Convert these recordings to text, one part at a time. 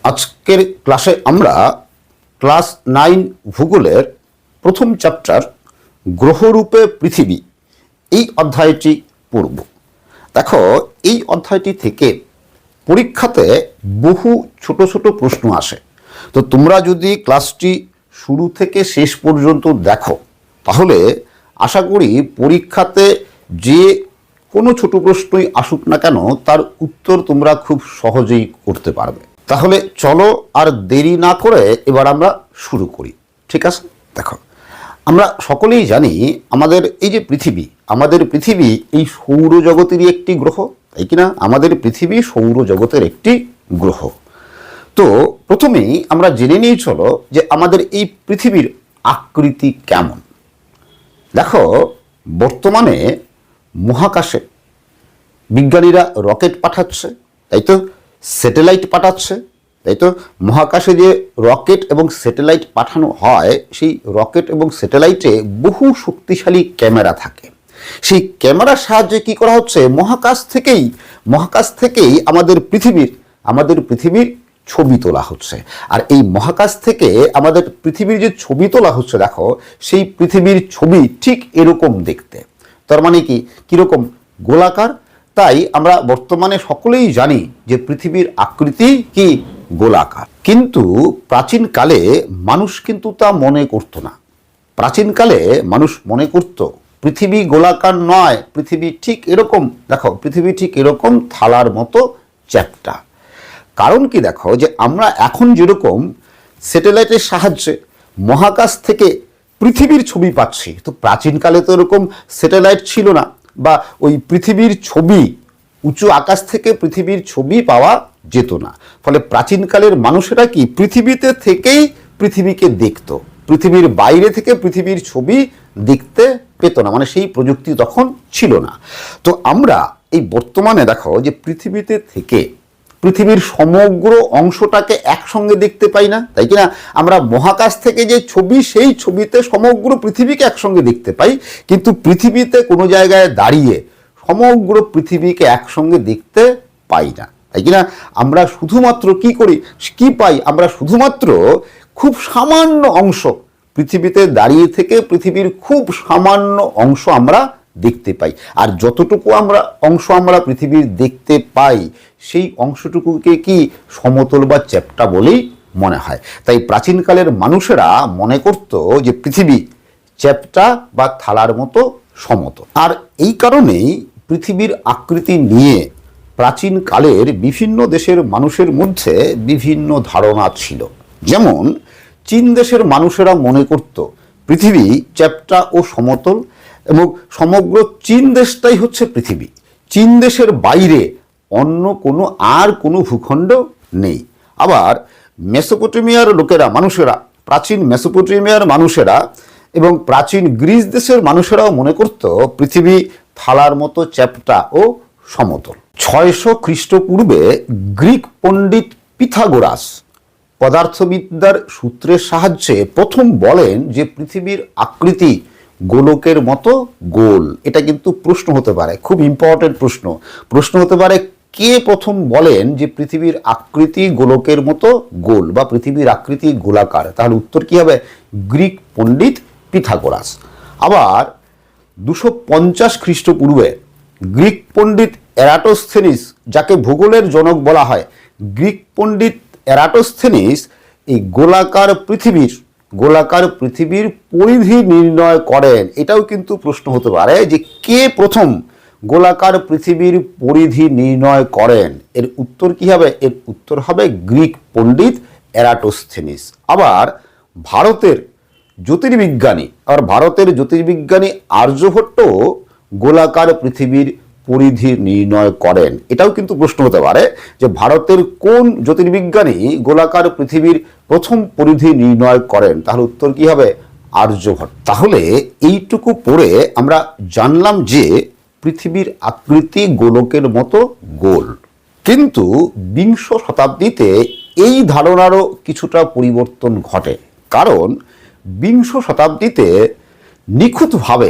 আজকের ক্লাসে আমরা ক্লাস 9 ভূগোলের প্রথম চ্যাপ্টার গ্রহরূপে পৃথিবী এই অধ্যায়টি পড়ব। দেখো, এই অধ্যায়টি থেকে পরীক্ষাতে বহু ছোট ছোট প্রশ্ন আসে। তো তোমরা যদি ক্লাসটি শুরু থেকে শেষ পর্যন্ত দেখো তাহলে আশা করি পরীক্ষাতে যে কোনো ছোট প্রশ্নই আসুক না কেন তার উত্তর তোমরা খুব সহজেই করতে পারবে। তাহলে চলো আর দেরি না করে এবার আমরা শুরু করি, ঠিক আছে? দেখো, আমরা সকলেই জানি আমাদের এই যে পৃথিবী, আমাদের পৃথিবী এই সৌরজগতেরই একটি গ্রহ, তাই কি না? আমাদের পৃথিবী সৌরজগতের একটি গ্রহ। তো প্রথমেই আমরা জেনে নিই চলো যে আমাদের এই পৃথিবীর আকৃতি কেমন। দেখো, বর্তমানে মহাকাশে বিজ্ঞানীরা রকেট পাঠাচ্ছে, তাই তো, স্যাটেলাইট পাঠাচ্ছে, তাই তো। মহাকাশে যে রকেট এবং স্যাটেলাইট পাঠানো হয় সেই রকেট এবং স্যাটেলাইটে বহু শক্তিশালী ক্যামেরা থাকে। সেই ক্যামেরার সাহায্যে কি করা হচ্ছে, মহাকাশ থেকেই আমাদের পৃথিবীর ছবি তোলা হচ্ছে। আর এই মহাকাশ থেকে আমাদের পৃথিবীর যে ছবি তোলা হচ্ছে, দেখো সেই পৃথিবীর ছবি ঠিক এরকম দেখতে। তার মানে কিরকম? গোলাকার। তাই আমরা বর্তমানে সকলেই জানি যে পৃথিবীর আকৃতি কি গোলাকার। কিন্তু প্রাচীনকালে মানুষ কিন্তু তা মনে করত না। প্রাচীনকালে মানুষ মনে করত পৃথিবী গোলাকার নয়, পৃথিবী ঠিক এরকম, দেখো পৃথিবী ঠিক এরকম থালার মতো চ্যাপ্টা। কারণ কি, দেখো যে আমরা এখন যেরকম স্যাটেলাইটের সাহায্যে মহাকাশ থেকে পৃথিবীর ছবি পাচ্ছি, তো প্রাচীনকালে তো এরকম স্যাটেলাইট ছিল না, বা ওই পৃথিবীর ছবি, উঁচু আকাশ থেকে পৃথিবীর ছবি পাওয়া যেত না। ফলে প্রাচীনকালের মানুষেরা কি পৃথিবীতে থেকেই পৃথিবীকে দেখতো, পৃথিবীর বাইরে থেকে পৃথিবীর ছবি দেখতে পেত না, মানে সেই প্রযুক্তি তখন ছিল না। তো আমরা এই বর্তমানে দেখো যে পৃথিবীতে থেকে পৃথিবীর সমগ্র অংশটাকে একসঙ্গে দেখতে পাই না, তাই কি না? আমরা মহাকাশ থেকে যে ছবি, সেই ছবিতে সমগ্র পৃথিবীকে একসঙ্গে দেখতে পাই, কিন্তু পৃথিবীতে কোনো জায়গায় দাঁড়িয়ে সমগ্র পৃথিবীকে একসঙ্গে দেখতে পাই না, তাই কি না? আমরা শুধুমাত্র কি পাই? আমরা শুধুমাত্র খুব সামান্য অংশ, পৃথিবীতে দাঁড়িয়ে থেকে পৃথিবীর খুব সামান্য অংশ আমরা দেখতে পাই। আর যতটুকু অংশ আমরা পৃথিবীর দেখতে পাই সেই অংশটুকুকে কি সমতল বা চ্যাপ্টা বলেই মনে হয়। তাই প্রাচীনকালের মানুষেরা মনে করত যে পৃথিবী চ্যাপ্টা বা থালার মতো সমতল। আর এই কারণেই পৃথিবীর আকৃতি নিয়ে প্রাচীনকালের বিভিন্ন দেশের মানুষের মধ্যে বিভিন্ন ধারণা ছিল। যেমন চীন দেশের মানুষেরা মনে করত পৃথিবী চ্যাপ্টা ও সমতল, এবং সমগ্র চীন দেশটাই হচ্ছে পৃথিবী। চীন দেশের বাইরে অন্য কোনো ভূখণ্ড নেই। আবার মেসোপটেমিয়ার প্রাচীন মেসোপটেমিয়ার মানুষেরা এবং প্রাচীন গ্রিস দেশের মানুষেরাও মনে করত পৃথিবী থালার মতো চ্যাপ্টা ও সমতল। 600 খ্রিস্টপূর্বে গ্রিক পণ্ডিত পিথাগোরাস পদার্থবিদ্যার সূত্রের সাহায্যে প্রথম বলেন যে পৃথিবীর আকৃতি গোলকের মতো গোল। এটা কিন্তু প্রশ্ন হতে পারে, খুব ইম্পর্টেন্ট প্রশ্ন হতে পারে, কে প্রথম বলেন যে পৃথিবীর আকৃতি গোলকের মতো গোল বা পৃথিবীর আকৃতি গোলাকার? তাহলে উত্তর কি হবে? গ্রিক পণ্ডিত পিথাগোরাস। আবার 250 খ্রিস্টপূর্বে গ্রিক পণ্ডিত এরাটোস্থেনিস, যাকে ভূগোলের জনক বলা হয়, গ্রিক পণ্ডিত এরাটোস্থেনিস এই গোলাকার পৃথিবীর পরিধি নির্ণয় করেন। এটাও কিন্তু প্রশ্ন হতে পারে যে কে প্রথম গোলাকার পৃথিবীর পরিধি নির্ণয় করেন? এর উত্তর কি হবে? এর উত্তর হবে গ্রিক পণ্ডিত এরাটোস্থেনিস। আবার ভারতের জ্যোতির্বিজ্ঞানী আর্যভট্ট গোলাকার পৃথিবীর পরিধি নির্ণয় করেন। এটাও কিন্তু প্রশ্ন হতে পারে যে ভারতের কোন জ্যোতির্বিজ্ঞানী গোলাকার পৃথিবীর প্রথম পরিধি নির্ণয় করেন? তাহলে উত্তর কি হবে? আর্যভট্ট। তাহলে এইটুকু পড়ে আমরা জানলাম যে পৃথিবীর আকৃতি গোলকের মতো গোল। কিন্তু বিংশ শতাব্দীতে এই ধারণারও কিছুটা পরিবর্তন ঘটে, কারণ বিংশ শতাব্দীতে নিখুঁতভাবে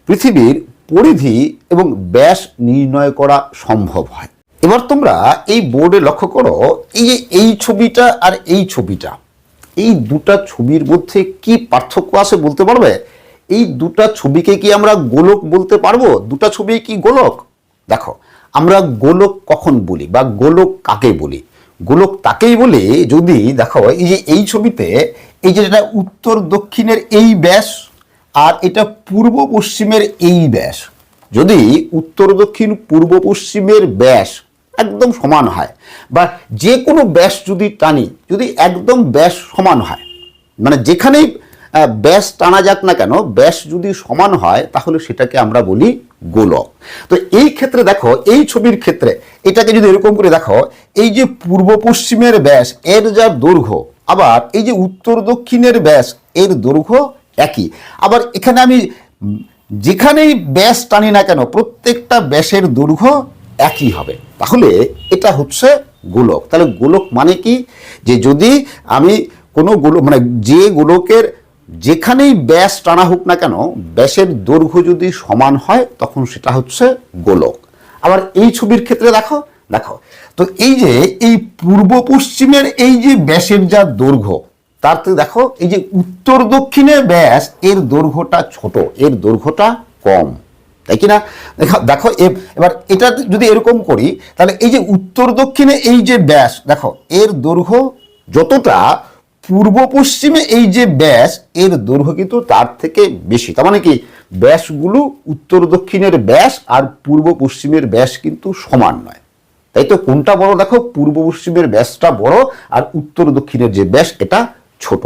পৃথিবীর পরিধি এবং ব্যাস নির্ণয় করা সম্ভব হয়। এবার তোমরা এই বোর্ডে লক্ষ্য করো, এই যে এই ছবিটা আর এই ছবিটা, এই দুটা ছবির মধ্যে কি পার্থক্য আছে বলতে পারবে? এই দুটা ছবিকে কি আমরা গোলক বলতে পারবো? দুটা ছবি কি গোলক? দেখো, আমরা গোলক কখন বলি বা গোলক কাকে বলি? গোলক তাকেই বলি যদি দেখো এই যে এই ছবিতে এই যে এটা উত্তর দক্ষিণের এই ব্যাস আর এটা পূর্ব পশ্চিমের এই ব্যাস, যদি উত্তর দক্ষিণ পূর্ব পশ্চিমের ব্যাস একদম সমান হয় বা যে কোনো ব্যাস যদি টানি, যদি একদম ব্যাস সমান হয়, মানে যেখানেই ব্যাস টানা যাক না কেন, ব্যাস যদি সমান হয় তাহলে সেটাকে আমরা বলি গোলক। তো এই ক্ষেত্রে দেখো, এই ছবির ক্ষেত্রে এটাকে যদি এরকম করে দেখো, এই যে পূর্ব পশ্চিমের ব্যাস এর যা দৈর্ঘ্য, আবার এই যে উত্তর দক্ষিণের ব্যাস এর দৈর্ঘ্য একই। আবার এখানে আমি যেখানেই ব্যাস টানি না কেন প্রত্যেকটা ব্যাসের দৈর্ঘ্য একই হবে, তাহলে এটা হচ্ছে গোলক। তাহলে গোলক মানে কি? যে যদি আমি কোনো গোলক মানে যে গোলকের যেখানেই ব্যাস টানা হোক না কেন ব্যাসের দৈর্ঘ্য যদি সমান হয় তখন সেটা হচ্ছে গোলক। আবার এই ছবির ক্ষেত্রে দেখো, তো এই যে এই পূর্ব পশ্চিমের এই যে ব্যাসের যা দৈর্ঘ্য, তাতে দেখো এই যে উত্তর দক্ষিণের ব্যাস এর দৈর্ঘ্যটা ছোট, এর দৈর্ঘ্যটা কম, তাই কি না? দেখো এবার এটা যদি এরকম করি তাহলে এই যে উত্তর দক্ষিণে এই যে ব্যাস দেখো এর দৈর্ঘ্য যতটা, পূর্ব পশ্চিমে এই যে ব্যাস এর দৈর্ঘ্য কিন্তু তার থেকে বেশি। তার মানে কি ব্যাসগুলো উত্তর দক্ষিণের ব্যাস আর পূর্ব পশ্চিমের ব্যাস কিন্তু সমান নয়, তাই তো? কোনটা বড়? দেখো পূর্ব পশ্চিমের ব্যাসটা বড় আর উত্তর দক্ষিণের যে ব্যাস এটা ছোট।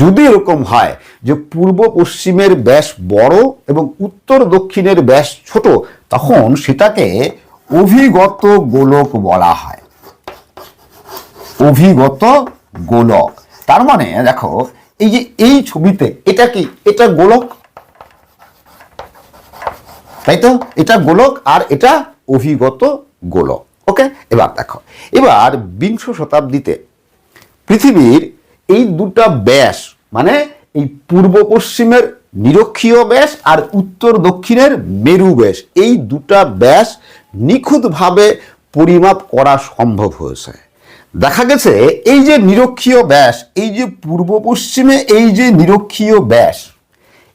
যদি এরকম হয় যে পূর্ব পশ্চিমের ব্যাস বড় এবং উত্তর দক্ষিণের ব্যাস ছোট, তখন সেটাকে অভিগত গোলক বলা হয়, অভিগত গোলক। তার মানে দেখো এই যে এই ছবিতে এটা কি? এটা গোলক, তাই তো? এটা গোলক আর এটা অভিগত গোলক। ওকে, এবার দেখো, এবার বিংশ শতাব্দীতে পৃথিবীর এই দুটা ব্যাস মানে এই পূর্ব পশ্চিমের নিরক্ষীয় ব্যাস আর উত্তর দক্ষিণের মেরু ব্যাস, এই দুটা ব্যাস নিখুঁতভাবে পরিমাপ করা সম্ভব হয়েছে। দেখা গেছে এই যে নিরক্ষীয় ব্যাস, এই যে পূর্ব পশ্চিমে এই যে নিরক্ষীয় ব্যাস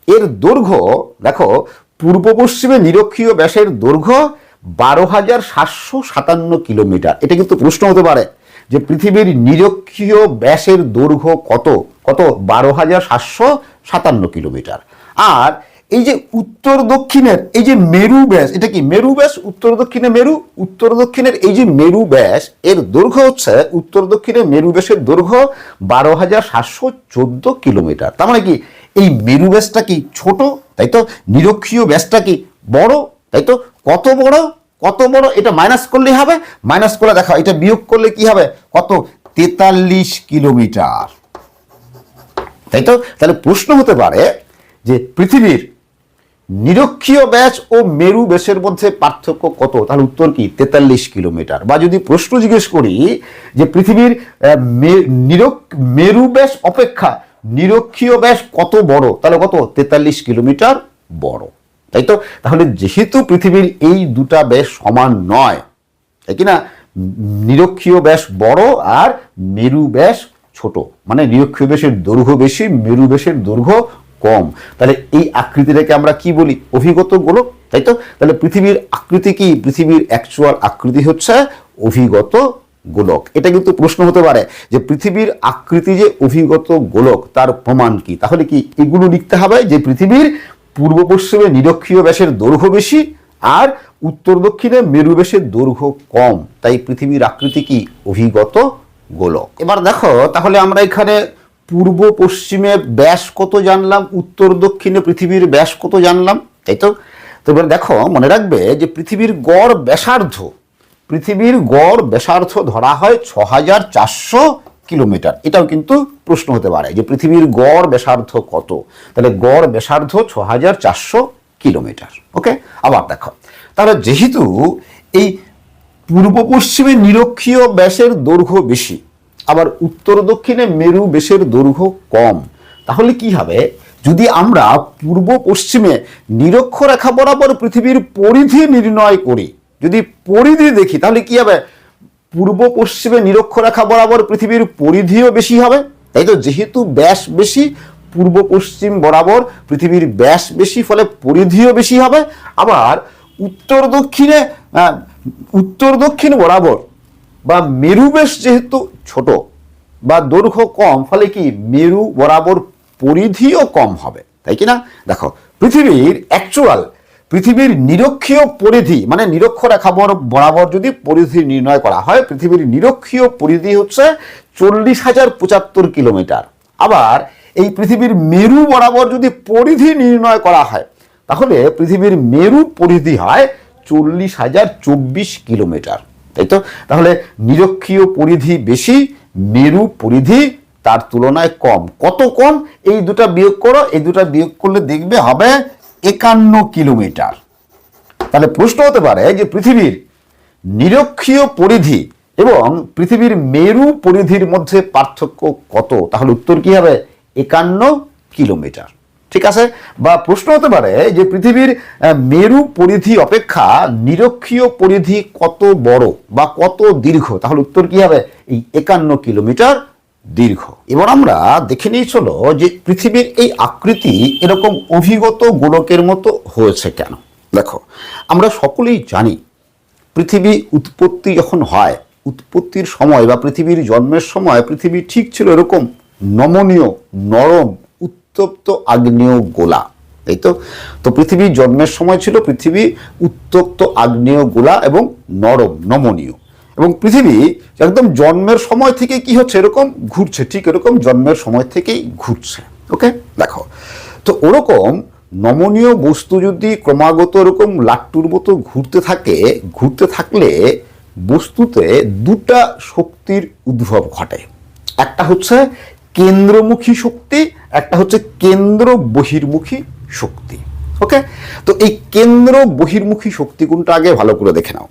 এর দৈর্ঘ্য দেখো, পূর্ব পশ্চিমে নিরক্ষীয় ব্যাসের দৈর্ঘ্য 12,757 কিলোমিটার। এটা কিন্তু প্রশ্ন হতে পারে যে পৃথিবীর নিরক্ষীয় ব্যাসের দৈর্ঘ্য কত? 12,757 কিলোমিটার। আর এই যে উত্তর দক্ষিণের এই যে মেরু ব্যাস, এটা কি মেরু ব্যাস? উত্তর দক্ষিণে মেরু, উত্তর দক্ষিণের এই যে মেরু ব্যাস এর দৈর্ঘ্য হচ্ছে, উত্তর দক্ষিণের মেরু ব্যাসের দৈর্ঘ্য 12,714 কিলোমিটার। তার মানে কি এই মেরু ব্যাসটা কি ছোট, তাই তো? নিরক্ষীয় ব্যাসটা কি বড়, তাই তো? কত বড়? কত বড় এটা মাইনাস করলে হবে, মাইনাস করে দেখো এটা বিয়োগ করলে কি হবে? কত? 43 কিলোমিটার, তাই তো? তাহলে প্রশ্ন হতে পারে যে পৃথিবীর নিরক্ষীয় ব্যাস ও মেরু ব্যাসের মধ্যে পার্থক্য কত? তাহলে উত্তর কি? 43 কিলোমিটার। বা যদি প্রশ্ন জিজ্ঞেস করি যে পৃথিবীর মেরু ব্যাস অপেক্ষা নিরক্ষীয় ব্যাস কত বড়, তাহলে কত? 43 কিলোমিটার বড়, তাই তো? তাহলে যেহেতু পৃথিবীর এই দুটা ব্যাস সমান নয়, তাই কি না? নিরক্ষীয় ব্যাস বড় আর মেরু ব্যাস ছোট, মানে নিরক্ষীয় ব্যাসের দৈর্ঘ্য বেশি, মেরু ব্যাসের দৈর্ঘ্য কম, তাহলে এই আকৃতিটাকে আমরা কি বলি? অভিগত গোলক, তাই তো? তাহলে পৃথিবীর আকৃতি কি? পৃথিবীর অ্যাকচুয়াল আকৃতি হচ্ছে অভিগত গোলক। এটা কিন্তু প্রশ্ন হতে পারে যে পৃথিবীর আকৃতি যে অভিগত গোলক তার প্রমাণ কি? তাহলে কি এগুলো লিখতে হবে যে পৃথিবীর পূর্ব পশ্চিমে নিরক্ষীয় ব্যাসের দৈর্ঘ্য বেশি আর উত্তর দক্ষিণে মেরু ব্যাসের দৈর্ঘ্য কম, তাই পৃথিবীর আকৃতি কি? অভিগত গোলক। এবার দেখো, তাহলে আমরা এখানে পূর্ব পশ্চিমে ব্যাস কত জানলাম, উত্তর দক্ষিণে পৃথিবীর ব্যাস কত জানলাম, তাই তো? তো এবার দেখো, মনে রাখবে যে পৃথিবীর গড় ব্যাসার্ধ ধরা হয় 6,400 কিলোমিটার। এটাও কিন্তু প্রশ্ন হতে পারে যে পৃথিবীর গড় ব্যাসার্ধ কত, তাহলে গড় ব্যাসার্ধ 6,400 কিলোমিটার। ওকে, আবার দেখো, তাহলে যেহেতু এই পূর্ব পশ্চিমে নিরক্ষীয় ব্যাসের দৈর্ঘ্য বেশি আবার উত্তর দক্ষিণে মেরু ব্যাসের দৈর্ঘ্য কম, তাহলে কি হবে? যদি আমরা পূর্ব পশ্চিমে নিরক্ষরেখা বরাবর পৃথিবীর পরিধি নির্ণয় করি, যদি পরিধি দেখি তাহলে কি হবে, পূর্ব পশ্চিমে নিরক্ষরেখা বরাবর পৃথিবীর পরিধিও বেশি হবে, তাই তো? যেহেতু ব্যাস বেশি, পূর্ব পশ্চিম বরাবর পৃথিবীর ব্যাস বেশি, ফলে পরিধিও বেশি হবে। আবার উত্তর দক্ষিণ বরাবর বা মেরুবেশ যেহেতু ছোট বা দৈর্ঘ্য কম, ফলে কি মেরু বরাবর পরিধিও কম হবে, তাই কি না? দেখো, পৃথিবীর নিরক্ষীয় পরিধি মানে নিরক্ষরেখা বরাবর যদি পরিধি নির্ণয় করা হয়, পৃথিবীর নিরক্ষীয় পরিধি হচ্ছে 40,075 কিলোমিটার। আবার এই পৃথিবীর মেরু বরাবর যদি পরিধি নির্ণয় করা হয়, তাহলে পৃথিবীর মেরু পরিধি হয় 40,024 কিলোমিটার, তাই তো? তাহলে নিরক্ষীয় পরিধি বেশি, মেরু পরিধি তার তুলনায় কম। কত কম? এই দুটা বিয়োগ করো, এই দুটা বিয়োগ করলে দেখবে হবে 51 কিলোমিটার। তাহলে প্রশ্ন হতে পারে যে পৃথিবীর নিরক্ষীয় পরিধি এবং পৃথিবীর মেরু পরিধির মধ্যে পার্থক্য কত? তাহলে উত্তর কি হবে? 51 কিলোমিটার। ঠিক আছে? বা প্রশ্ন হতে পারে যে পৃথিবীর মেরু পরিধি অপেক্ষা নিরক্ষীয় পরিধি কত বড় বা কত দীর্ঘ? তাহলে উত্তর কি হবে? এই 51 কিলোমিটার দীর্ঘ। এবার আমরা দেখে নিয়ে চলো যে পৃথিবীর এই আকৃতি এরকম অভিগত গোলকের মতো হয়েছে কেন। দেখো, আমরা সকলেই জানি পৃথিবী উৎপত্তি যখন হয়, উৎপত্তির সময় বা পৃথিবীর জন্মের সময় পৃথিবী ঠিক ছিল এরকম নমনীয়, নরম, উত্তপ্ত আগ্নেয় গোলা, তাই তো? তো পৃথিবীর জন্মের সময় ছিল পৃথিবী উত্তপ্ত আগ্নেয় গোলা এবং নরম, নমনীয়। এবং পৃথিবী একদম জন্মের সময় থেকে কি হচ্ছে, এরকম ঘুরছে, ঠিক এরকম জন্মের সময় থেকেই ঘুরছে। ওকে, দেখো, তো ওরকম নমনীয় বস্তু যদি ক্রমাগত এরকম লাট্টুর মতো ঘুরতে থাকলে বস্তুতে দুটা শক্তির উদ্ভব ঘটে। একটা হচ্ছে কেন্দ্রমুখী শক্তি, একটা হচ্ছে কেন্দ্র বহির্মুখী শক্তি। ওকে, তো এই কেন্দ্র বহির্মুখী শক্তি কোনটা আগে ভালো করে দেখে নাও।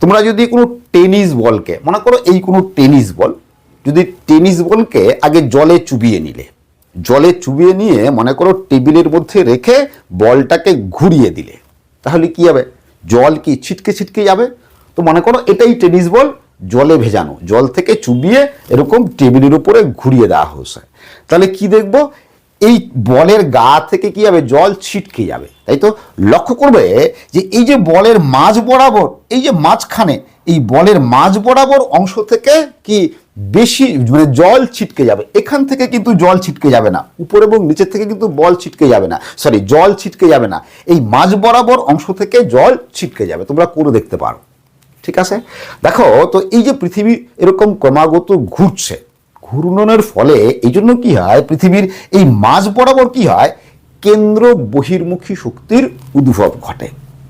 তোমরা যদি কোনো টেনিস বলকে, মনে করো এই কোনো টেনিস বল, যদি টেনিস বলকে আগে জলে চুবিয়ে নিয়ে মনে করো টেবিলের মধ্যে রেখে বলটাকে ঘুরিয়ে দিলে, তাহলে কি হবে? জল কি ছিটকে ছিটকে যাবে? তো মনে করো এটাই টেনিস বল, জলে ভেজানো, জল থেকে চুবিয়ে এরকম টেবিলের উপরে ঘুরিয়ে দেওয়া হয়েছে। তাহলে কি দেখবো? এই বলের গা থেকে কি হবে? জল ছিটকে যাবে, তাই তো? লক্ষ্য করবে যে এই যে বলের মাঝ বরাবর, এই যে মাঝখানে, এই বলের মাঝ বরাবর অংশ থেকে কি বেশি মানে জল ছিটকে যাবে। এখান থেকে কিন্তু জল ছিটকে যাবে না, উপর এবং নিচের থেকে কিন্তু জল ছিটকে যাবে না, এই মাঝ বরাবর অংশ থেকে জল ছিটকে যাবে। তোমরা করে দেখতে পারো, ঠিক আছে? দেখো, তো এই যে পৃথিবী এরকম ক্রমাগত ঘুরছে, ঘূর্ণনের ফলে এই জন্য কি হয়, পৃথিবীর এই মাঝ বরাবর কি হয়? কেন্দ্র বহির্মুখী শক্তির উদ্ভব ঘটে,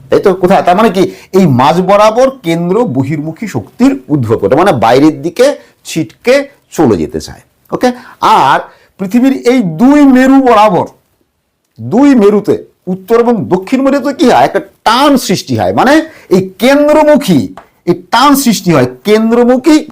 তাই তো? কোথায়? তার মানে কি এই মাঝ বরাবর কেন্দ্র বহির্মুখী শক্তির উদ্ভব ঘটে, মানে বাইরের দিকে ছিটকে চলে যেতে চায়। ওকে, আর পৃথিবীর এই দুই মেরু বরাবর, দুই মেরুতে, উত্তর এবং দক্ষিণ মেরুতে কি হয়? একটা টান সৃষ্টি হয়, মানে এই কেন্দ্রমুখী এই টান সৃষ্টি হয়,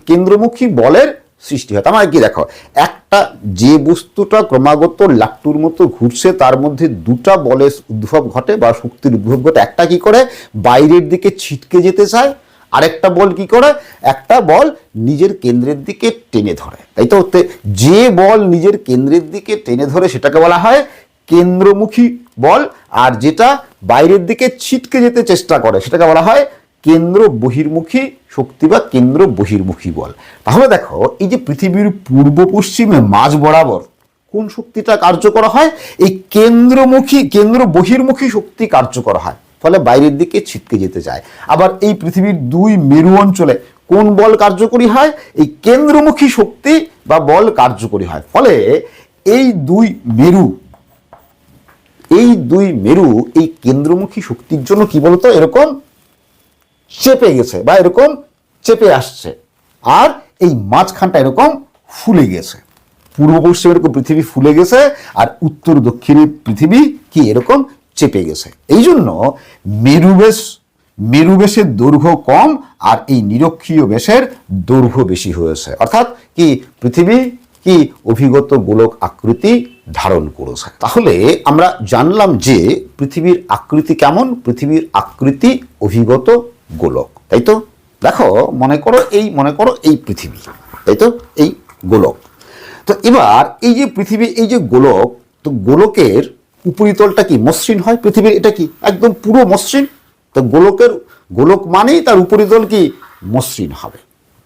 কেন্দ্রমুখী বলের সৃষ্টি হয়। তার মানে কি? দেখো, একটা যে বস্তুটা ক্রমাগত লাট্টুর মতো ঘুরছে তার মধ্যে দুটা বলের উদ্ভব ঘটে বা শক্তির উদ্ভব ঘটে। একটা কি করে? বাইরের দিকে ছিটকে যেতে চায়, আরেকটা বল কি করে? একটা বল নিজের কেন্দ্রের দিকে টেনে ধরে, তাই তো? যে বল নিজের কেন্দ্রের দিকে টেনে ধরে সেটাকে বলা হয় কেন্দ্রমুখী বল, আর যেটা বাইরের দিকে ছিটকে যেতে চেষ্টা করে সেটাকে বলা হয় কেন্দ্র বহির্মুখী শক্তি বা কেন্দ্র বহির্মুখী বল। তাহলে দেখো, এই যে পৃথিবীর পূর্ব পশ্চিমে মাঝ বরাবর কোন শক্তিটা কার্যকর হয়? এই কেন্দ্র বহির্মুখী শক্তি কার্যকর হয়, ফলে বাইরের দিকে ছিটকে যেতে চায়। আবার এই পৃথিবীর দুই মেরু অঞ্চলে কোন বল কার্যকরী হয়? এই কেন্দ্রমুখী শক্তি বা বল কার্যকরী হয়। ফলে এই দুই মেরু এই কেন্দ্রমুখী শক্তির জন্য কি বলতো এরকম চেপে গেছে বা এরকম চেপে আসছে, আর এই মাঝখানটা এরকম ফুলে গেছে। পূর্ব পশ্চিমে এরকম পৃথিবী ফুলে গেছে, আর উত্তর দক্ষিণে পৃথিবী কি এরকম চেপে গেছে। এই জন্য মেরুবেশের দৈর্ঘ্য কম আর এই নিরক্ষীয় বেশের দৈর্ঘ্য বেশি হয়েছে। অর্থাৎ কি পৃথিবী কি অভিগত গোলক আকৃতি ধারণ করেছে। তাহলে আমরা জানলাম যে পৃথিবীর আকৃতি কেমন? পৃথিবীর আকৃতি অভিগত গোলক, তাই তো? দেখো, মনে করো এই পৃথিবী, তাই তো? এই গোলক। তো এবার এই যে পৃথিবী, এই যে গোলক, তো গোলকের উপরিতলটা কি মসৃণ হয়? পৃথিবীর এটা কি একদম পুরো মসৃণ। তো গোলক মানেই তার উপরিতল কি মসৃণ হবে,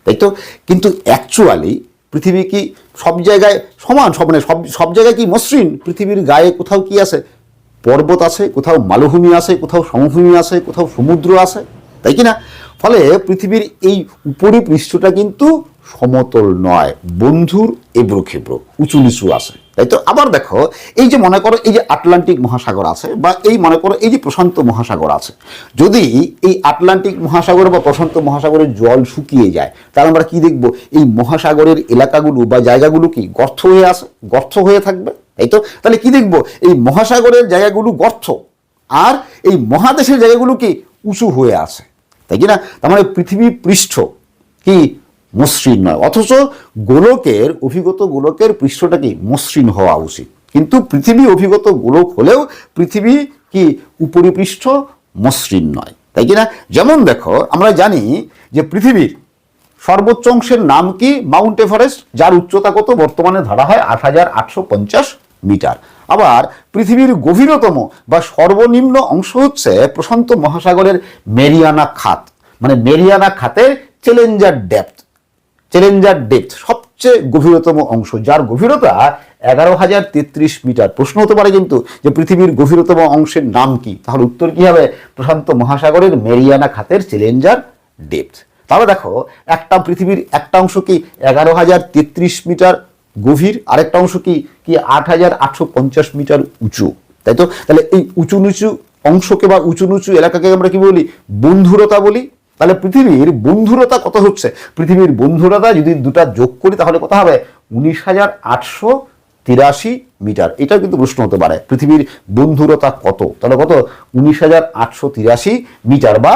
তাই তো? কিন্তু অ্যাকচুয়ালি পৃথিবী কি সব জায়গায় সমান, মানে সব জায়গায় কি মসৃণ? পৃথিবীর গায়ে কোথাও কি আছে? পর্বত আছে, কোথাও মালভূমি আছে, কোথাও সমভূমি আছে, কোথাও সমুদ্র আছে, তাই কি না? ফলে পৃথিবীর এই উপরি পৃষ্ঠটা কিন্তু সমতল নয়, বন্ধুর এবড়ো খেবড়ো, উঁচু নিচু আছে, তাই তো? আবার দেখো, এই যে মনে করো এই যে আটলান্টিক মহাসাগর আছে, বা এই মনে করো এই যে প্রশান্ত মহাসাগর আছে, যদি এই আটলান্টিক মহাসাগর বা প্রশান্ত মহাসাগরের জল শুকিয়ে যায়, তাহলে আমরা কি দেখব? এই মহাসাগরের এলাকাগুলো বা জায়গাগুলো কি গর্ত হয়ে থাকবে, তাই তো? তাহলে কি দেখব? এই মহাসাগরের জায়গাগুলো গর্ত, আর এই মহাদেশের জায়গাগুলো কি উঁচু হয়ে আছে, তাই কি না? তার মানে পৃথিবী পৃষ্ঠ কি মসৃণ নয়, অথচ অভিগত গোলকের পৃষ্ঠটা কি মসৃণ হওয়া উচিত। কিন্তু পৃথিবী অভিগত গোলক হলেও পৃথিবী কি উপরিপৃষ্ঠ মসৃণ নয়, তাই কি না? যেমন দেখো, আমরা জানি যে পৃথিবীর সর্বোচ্চ অংশের নাম কি? মাউন্ট এভারেস্ট, যার উচ্চতা কত? বর্তমানে ধরা হয় ৮,৮৫০ মিটার। আবার পৃথিবীর গভীরতম বা সর্বনিম্ন অংশ হচ্ছে প্রশান্ত মহাসাগরের মেরিয়ানা খাত, মানে মেরিয়ানা খাতের চ্যালেঞ্জার ডেপথ সবচেয়ে গভীরতম অংশ, যার গভীরতা ১১,০৩৩ মিটার। প্রশ্ন হতে পারে কিন্তু যে পৃথিবীর গভীরতম অংশের নাম কি? তাহলে উত্তর কি হবে? প্রশান্ত মহাসাগরের মেরিয়ানা খাতের চ্যালেঞ্জার ডেপথ। তাহলে দেখো, পৃথিবীর একটা অংশ কি ১১,০৩৩ মিটার গভীর, আরেকটা অংশ কি ৮,৮৫০ মিটার উঁচু, তাই তো? তাহলে এই উঁচু নিচু অংশকে বা উঁচু নিচু এলাকাকে আমরা কি বলি? বন্ধুরতা বলি। তাহলে পৃথিবীর বন্ধুরতা কত হচ্ছে? পৃথিবীর বন্ধুরতা যদি দুটা যোগ করি তাহলে কত হবে? ১৯,৮৮৩ মিটার। এটা কিন্তু প্রশ্ন হতে পারে, পৃথিবীর বন্ধুরতা কত? তাহলে কত? ১৯,৮৮৩ মিটার বা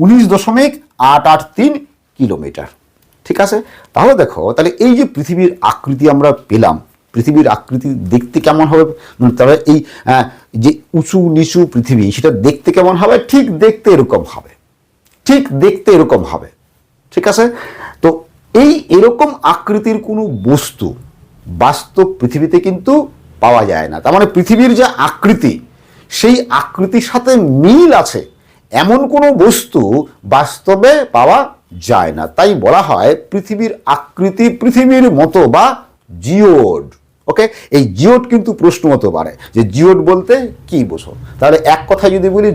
১৯.৮৮৩ কিলোমিটার। ঠিক আছে? তাহলে দেখো, তাহলে এই যে পৃথিবীর আকৃতি আমরা পেলাম, পৃথিবীর আকৃতি দেখতে কেমন হবে? তবে এই যে উঁচু নিচু পৃথিবী, সেটা দেখতে কেমন হবে? ঠিক দেখতে এরকম হবে, ঠিক আছে? তো এরকম আকৃতির কোনো বস্তু বাস্তব পৃথিবীতে কিন্তু পাওয়া যায় না। তার মানে পৃথিবীর যে আকৃতি, সেই আকৃতির সাথে মিল আছে এমন কোনো বস্তু বাস্তবে পাওয়া যায় না। তাই বলা হয় পৃথিবীর আকৃতি পৃথিবীর মতো বা জিওড। ওকে, এই জিওড কিন্তু প্রশ্ন হতে পারে যে জিওড বলতে কি বোঝো? তাহলে এক কথা যদি বলি,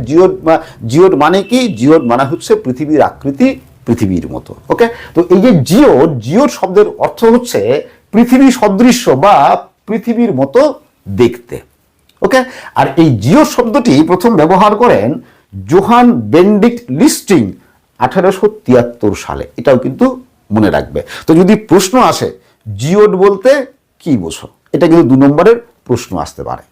জিওড মানে কি? জিওড মানে হচ্ছে পৃথিবীর আকৃতি পৃথিবীর মতো। ওকে, তো এই যে জিওড শব্দের অর্থ হচ্ছে পৃথিবী সদৃশ্য বা পৃথিবীর মতো দেখতে। ওকে, আর এই জিওড শব্দটি প্রথম ব্যবহার করেন জোহান বেনেডিক্ট লিস্টিং 1873 সালে। এটাও কিন্তু মনে রাখবে। তো যদি প্রশ্ন আসে জিওড বলতে কি বোঝো, এটা কিন্তু 2 নম্বরের প্রশ্ন আসতে পারে।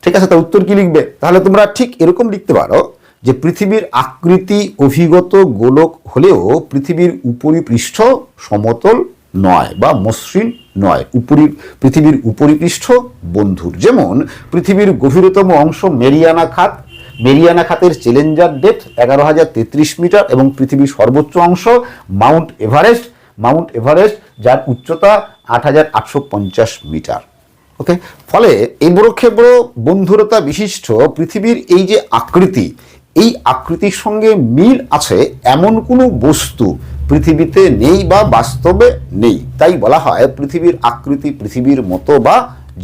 ঠিক আছে, তার উত্তর কি লিখবে? তাহলে তোমরা ঠিক এরকম লিখতে পারো যে পৃথিবীর আকৃতি অভিগত গোলক হলেও পৃথিবীর উপরিপৃষ্ঠ সমতল নয় বা মসৃণ নয়, পৃথিবীর উপরিপৃষ্ঠ বন্ধুর। যেমন পৃথিবীর গভীরতম অংশ মেরিয়ানা খাতের চ্যালেঞ্জার ডেপথ ১১,০৩৩ মিটার এবং পৃথিবীর সর্বোচ্চ অংশ মাউন্ট এভারেস্ট, যার উচ্চতা ৮,৮৫০ মিটার। ওকে, ফলে এই বড় বন্ধুরতা বিশিষ্ট পৃথিবীর এই যে আকৃতি, এই আকৃতির সঙ্গে মিল আছে এমন কোনো বস্তু পৃথিবীতে নেই বা বাস্তবে নেই। তাই বলা হয় পৃথিবীর আকৃতি পৃথিবীর মতো বা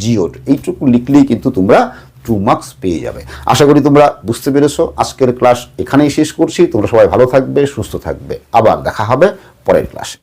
জিওড। এইটুকু লিখলেই কিন্তু তোমরা 2 মার্কস পেয়ে যাবে। আশা করি তোমরা বুঝতে পেরেছো। আজকের ক্লাস এখানেই শেষ করছি। তোমরা সবাই ভালো থাকবে, সুস্থ থাকবে। আবার দেখা হবে পরের ক্লাসে।